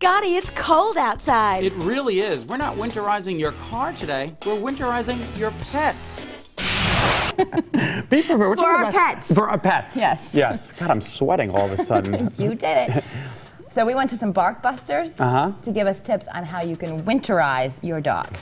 Scotty, it's cold outside. It really is. We're not winterizing your car today. We're winterizing your pets. For our pets. For our pets. Yes. Yes. God, I'm sweating all of a sudden. You did it. So we went to some bark busters to give us tips on how you can winterize your dog.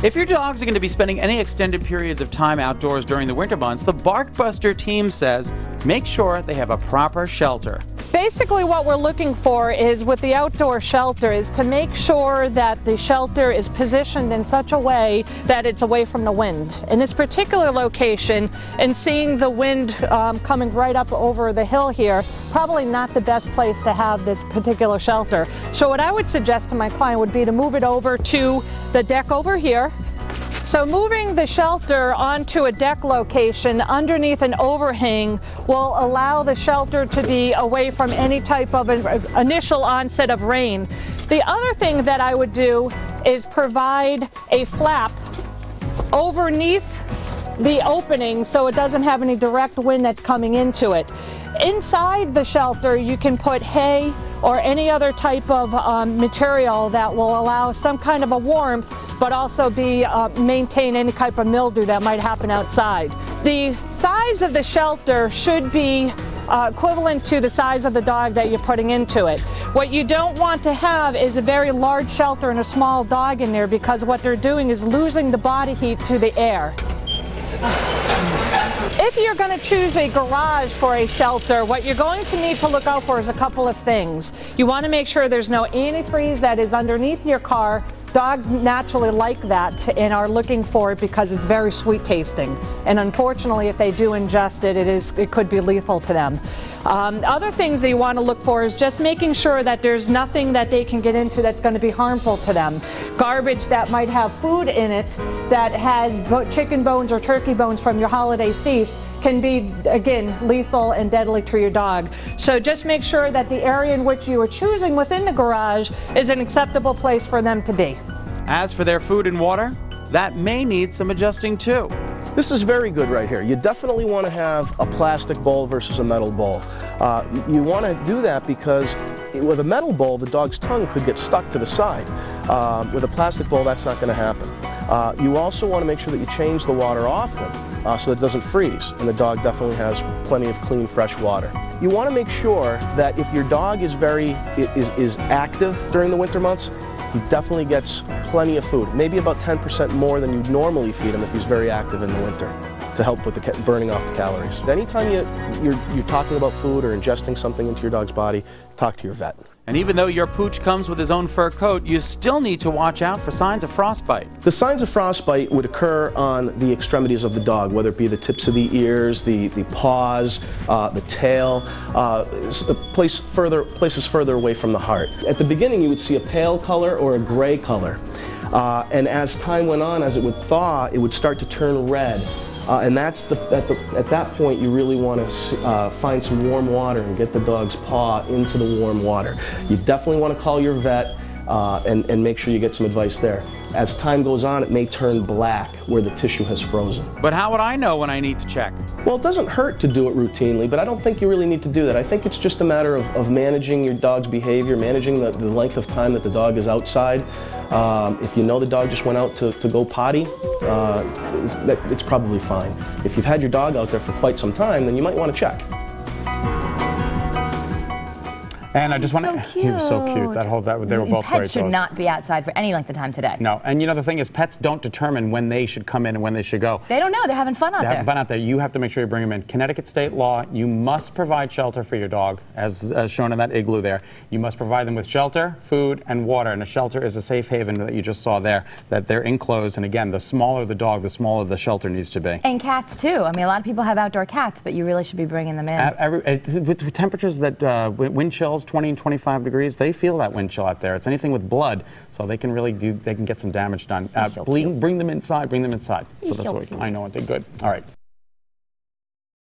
If your dogs are going to be spending any extended periods of time outdoors during the winter months, the Bark Buster team says make sure they have a proper shelter. Basically what we're looking for is with the outdoor shelter is to make sure that the shelter is positioned in such a way that it's away from the wind. In this particular location, and seeing the wind coming right up over the hill here, probably not the best place to have this particular shelter. So what I would suggest to my client would be to move it over to the deck over here. So moving the shelter onto a deck location underneath an overhang will allow the shelter to be away from any type of an initial onset of rain. The other thing that I would do is provide a flap underneath the opening so it doesn't have any direct wind that's coming into it. Inside the shelter you can put hay or any other type of material that will allow some kind of a warmth but also maintain any type of mildew that might happen outside. The size of the shelter should be equivalent to the size of the dog that you're putting into it. What you don't want to have is a very large shelter and a small dog in there, because what they're doing is losing the body heat to the air. If you're going to choose a garage for a shelter, what you're going to need to look out for is a couple of things. You want to make sure there's no antifreeze that is underneath your car. Dogs naturally like that and are looking for it because it's very sweet tasting. And unfortunately, if they do ingest it, it could be lethal to them. Other things that you want to look for is just making sure that there's nothing that they can get into that's going to be harmful to them. Garbage that might have food in it that has chicken bones or turkey bones from your holiday feast can be, again, lethal and deadly to your dog. So just make sure that the area in which you are choosing within the garage is an acceptable place for them to be. As for their food and water, that may need some adjusting too. This is very good right here. You definitely want to have a plastic bowl versus a metal bowl. You want to do that because with a metal bowl, the dog's tongue could get stuck to the side. With a plastic bowl, that's not going to happen. You also want to make sure that you change the water often so that it doesn't freeze, and the dog definitely has plenty of clean, fresh water. You want to make sure that if your dog is active during the winter months, he definitely gets plenty of food, maybe about 10% more than you'd normally feed him if he's very active in the winter, to help with the burning off the calories. Anytime you're talking about food or ingesting something into your dog's body, talk to your vet. And even though your pooch comes with his own fur coat, you still need to watch out for signs of frostbite. The signs of frostbite would occur on the extremities of the dog, whether it be the tips of the ears, the paws, the tail, places further away from the heart. At the beginning, you would see a pale color or a gray color. And as time went on, as it would thaw, it would start to turn red. And at that point, you really want to find some warm water and get the dog's paw into the warm water. You definitely want to call your vet and make sure you get some advice there. As time goes on, it may turn black where the tissue has frozen. But how would I know when I need to check? Well, it doesn't hurt to do it routinely, but I don't think you really need to do that. I think it's just a matter of managing your dog's behavior, managing the length of time that the dog is outside. If you know the dog just went out to go potty, it's probably fine. If you've had your dog out there for quite some time, then you might want to check. And I just want to. He was so cute. They were both great. Pets should not be outside for any length of time today. No, and you know the thing is, pets don't determine when they should come in and when they should go. They don't know. They're having fun out there. They're having fun out there. You have to make sure you bring them in. Connecticut state law: you must provide shelter for your dog, as shown in that igloo there. You must provide them with shelter, food, and water. And a shelter is a safe haven that you just saw there. That they're enclosed. And again, the smaller the dog, the smaller the shelter needs to be. And cats too. I mean, a lot of people have outdoor cats, but you really should be bringing them in. With temperatures that wind chills 20 and 25 degrees, they feel that wind chill out there. It's anything with blood, so they can get some damage done. Bring them inside. So that's what I know what they're good. All right.